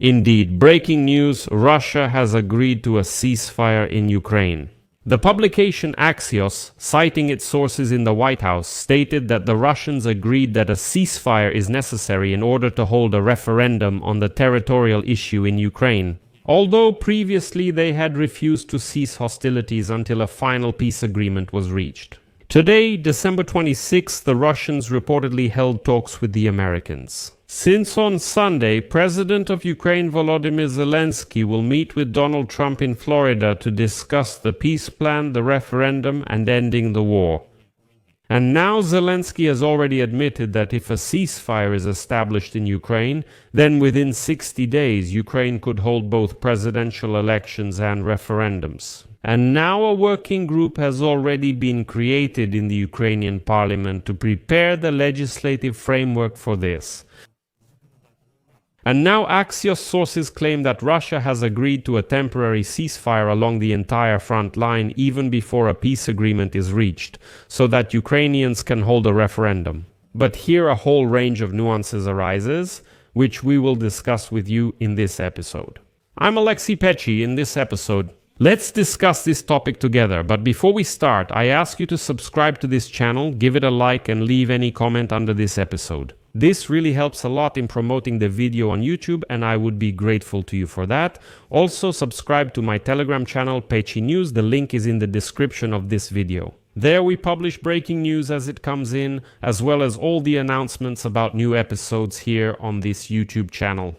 Indeed, breaking news, Russia has agreed to a ceasefire in Ukraine. The publication Axios, citing its sources in the White House, stated that the Russians agreed that a ceasefire is necessary in order to hold a referendum on the territorial issue in Ukraine, although previously they had refused to cease hostilities until a final peace agreement was reached. Today, December 26, the Russians reportedly held talks with the Americans. Since on Sunday, President of Ukraine Volodymyr Zelensky will meet with Donald Trump in Florida to discuss the peace plan, the referendum, and ending the war. And now Zelensky has already admitted that if a ceasefire is established in Ukraine, then within 60 days Ukraine could hold both presidential elections and referendums. And now a working group has already been created in the Ukrainian parliament to prepare the legislative framework for this. And now Axios sources claim that Russia has agreed to a temporary ceasefire along the entire front line even before a peace agreement is reached, so that Ukrainians can hold a referendum. But here a whole range of nuances arises, which we will discuss with you in this episode. I'm Alexei Pechi. In this episode, let's discuss this topic together, but before we start, I ask you to subscribe to this channel, give it a like, and leave any comment under this episode. This really helps a lot in promoting the video on YouTube, and I would be grateful to you for that. Also, subscribe to my Telegram channel, Pechi News. The link is in the description of this video. There we publish breaking news as it comes in, as well as all the announcements about new episodes here on this YouTube channel.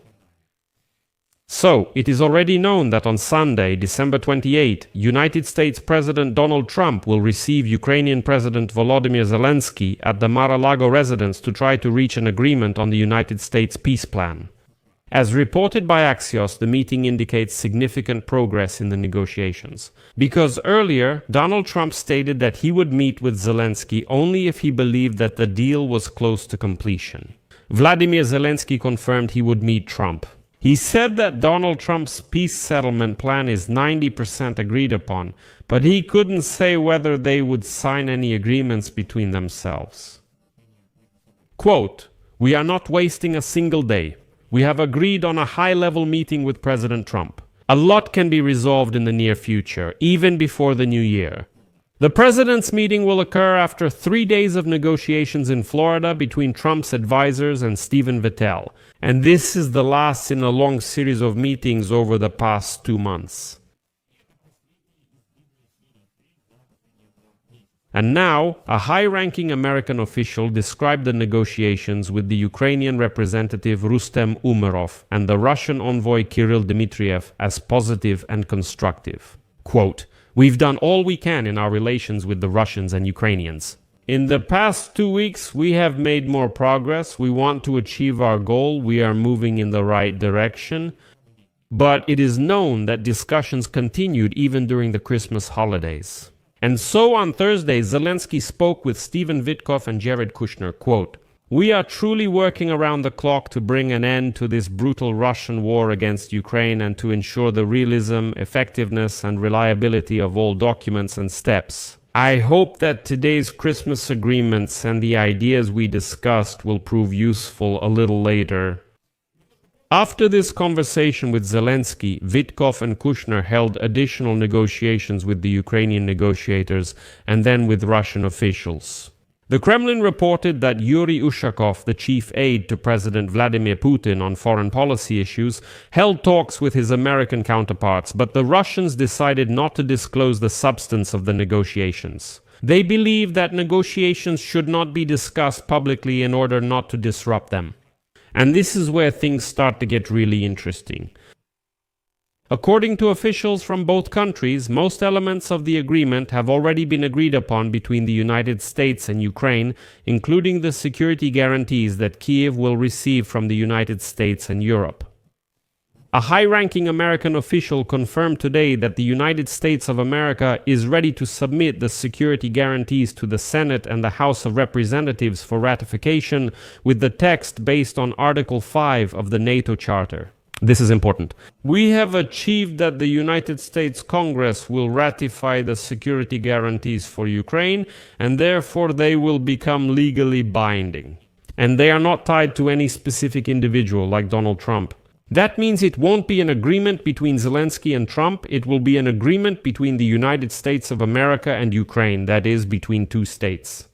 So, it is already known that on Sunday, December 28, United States President Donald Trump will receive Ukrainian President Volodymyr Zelensky at the Mar-a-Lago residence to try to reach an agreement on the United States peace plan. As reported by Axios, the meeting indicates significant progress in the negotiations. Because earlier, Donald Trump stated that he would meet with Zelensky only if he believed that the deal was close to completion. Vladimir Zelensky confirmed he would meet Trump. He said that Donald Trump's peace settlement plan is 90% agreed upon, but he couldn't say whether they would sign any agreements between themselves. Quote, "We are not wasting a single day. We have agreed on a high-level meeting with President Trump. A lot can be resolved in the near future, even before the new year. The president's meeting will occur after 3 days of negotiations in Florida between Trump's advisors and Stephen Vettel, and this is the last in a long series of meetings over the past 2 months." And now, a high-ranking American official described the negotiations with the Ukrainian representative Rustem Umerov and the Russian envoy Kirill Dmitriev as positive and constructive. Quote, "We've done all we can in our relations with the Russians and Ukrainians. In the past 2 weeks, we have made more progress. We want to achieve our goal. We are moving in the right direction. But it is known that discussions continued even during the Christmas holidays." And so on Thursday, Zelensky spoke with Stephen Witkoff and Jared Kushner, quote, "We are truly working around the clock to bring an end to this brutal Russian war against Ukraine and to ensure the realism, effectiveness, and reliability of all documents and steps. I hope that today's Christmas agreements and the ideas we discussed will prove useful a little later." After this conversation with Zelensky, Witkoff and Kushner held additional negotiations with the Ukrainian negotiators and then with Russian officials. The Kremlin reported that Yuri Ushakov, the chief aide to President Vladimir Putin on foreign policy issues, held talks with his American counterparts, but the Russians decided not to disclose the substance of the negotiations. They believe that negotiations should not be discussed publicly in order not to disrupt them. And this is where things start to get really interesting. According to officials from both countries, most elements of the agreement have already been agreed upon between the United States and Ukraine, including the security guarantees that Kyiv will receive from the United States and Europe. A high-ranking American official confirmed today that the United States of America is ready to submit the security guarantees to the Senate and the House of Representatives for ratification with the text based on Article 5 of the NATO Charter. This is important. "We have achieved that the United States Congress will ratify the security guarantees for Ukraine, and therefore they will become legally binding. And they are not tied to any specific individual like Donald Trump. That means it won't be an agreement between Zelensky and Trump, it will be an agreement between the United States of America and Ukraine, that is, between two states.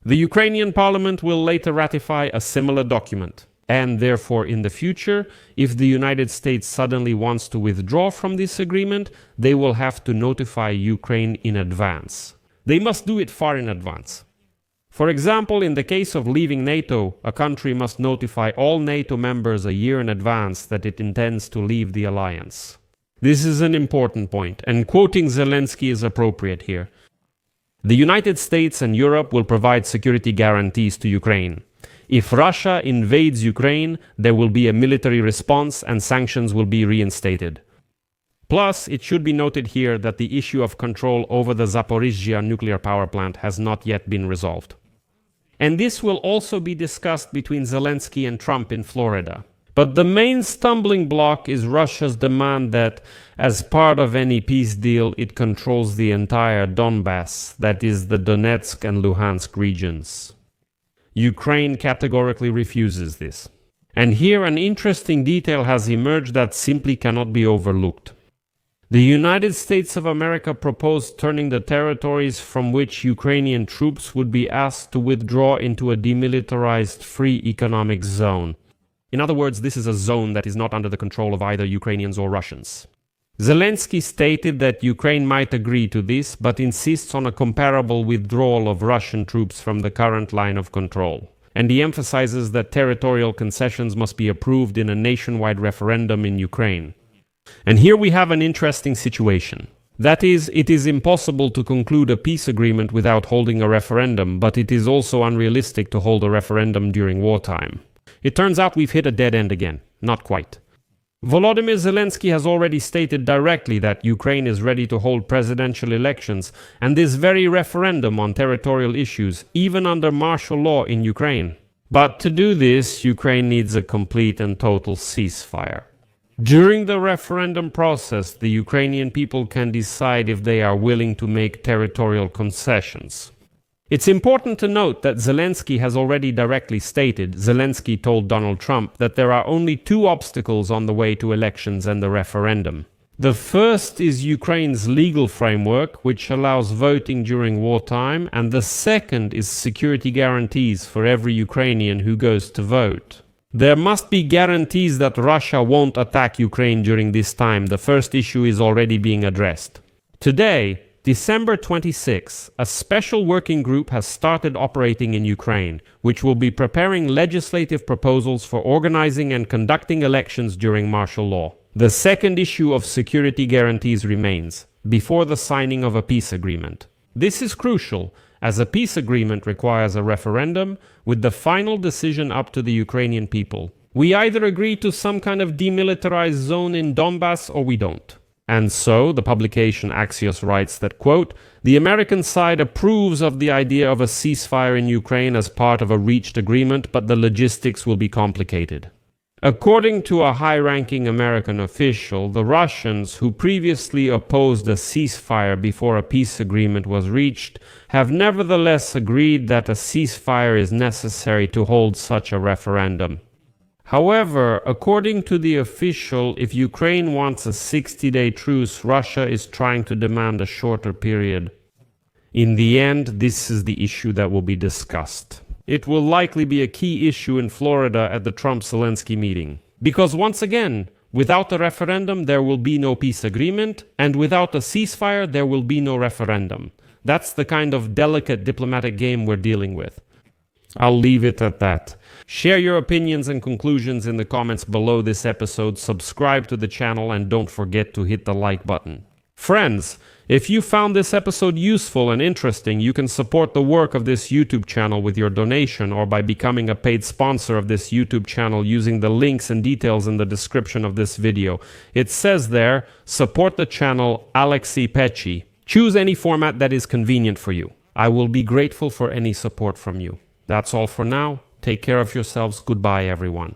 The Ukrainian parliament will later ratify a similar document, and therefore in the future, if the United States suddenly wants to withdraw from this agreement, they will have to notify Ukraine in advance. They must do it far in advance. For example, in the case of leaving NATO, a country must notify all NATO members a year in advance that it intends to leave the alliance. This is an important point, and quoting Zelensky is appropriate here. The United States and Europe will provide security guarantees to Ukraine. If Russia invades Ukraine, there will be a military response and sanctions will be reinstated. Plus, it should be noted here that the issue of control over the Zaporizhzhia nuclear power plant has not yet been resolved. And this will also be discussed between Zelensky and Trump in Florida. But the main stumbling block is Russia's demand that, as part of any peace deal, it controls the entire Donbass, that is, the Donetsk and Luhansk regions. Ukraine categorically refuses this. And here an interesting detail has emerged that simply cannot be overlooked. The United States of America proposed turning the territories from which Ukrainian troops would be asked to withdraw into a demilitarized free economic zone. In other words, this is a zone that is not under the control of either Ukrainians or Russians. Zelensky stated that Ukraine might agree to this, but insists on a comparable withdrawal of Russian troops from the current line of control. And he emphasizes that territorial concessions must be approved in a nationwide referendum in Ukraine. And here we have an interesting situation. That is, it is impossible to conclude a peace agreement without holding a referendum, but it is also unrealistic to hold a referendum during wartime. It turns out we've hit a dead end again. Not quite. Volodymyr Zelensky has already stated directly that Ukraine is ready to hold presidential elections, and this very referendum on territorial issues, even under martial law in Ukraine. But to do this, Ukraine needs a complete and total ceasefire. During the referendum process, the Ukrainian people can decide if they are willing to make territorial concessions. It's important to note that Zelensky has already directly stated, Zelensky told Donald Trump, that there are only two obstacles on the way to elections and the referendum. The first is Ukraine's legal framework, which allows voting during wartime, and the second is security guarantees for every Ukrainian who goes to vote. There must be guarantees that Russia won't attack Ukraine during this time. The first issue is already being addressed. Today, December 26, a special working group has started operating in Ukraine, which will be preparing legislative proposals for organizing and conducting elections during martial law. The second issue of security guarantees remains, before the signing of a peace agreement. This is crucial, as a peace agreement requires a referendum, with the final decision up to the Ukrainian people. We either agree to some kind of demilitarized zone in Donbass or we don't. And so, the publication Axios writes that, quote, the American side approves of the idea of a ceasefire in Ukraine as part of a reached agreement, but the logistics will be complicated. According to a high-ranking American official, the Russians, who previously opposed a ceasefire before a peace agreement was reached, have nevertheless agreed that a ceasefire is necessary to hold such a referendum. However, according to the official, if Ukraine wants a 60-day truce, Russia is trying to demand a shorter period. In the end, this is the issue that will be discussed. It will likely be a key issue in Florida at the Trump-Zelensky meeting. Because once again, without a referendum, there will be no peace agreement, and without a ceasefire, there will be no referendum. That's the kind of delicate diplomatic game we're dealing with. I'll leave it at that. Share your opinions and conclusions in the comments below this episode, subscribe to the channel, and don't forget to hit the like button. Friends, if you found this episode useful and interesting, you can support the work of this YouTube channel with your donation or by becoming a paid sponsor of this YouTube channel using the links and details in the description of this video. It says there, support the channel Alexei Pechi. Choose any format that is convenient for you. I will be grateful for any support from you. That's all for now. Take care of yourselves. Goodbye, everyone.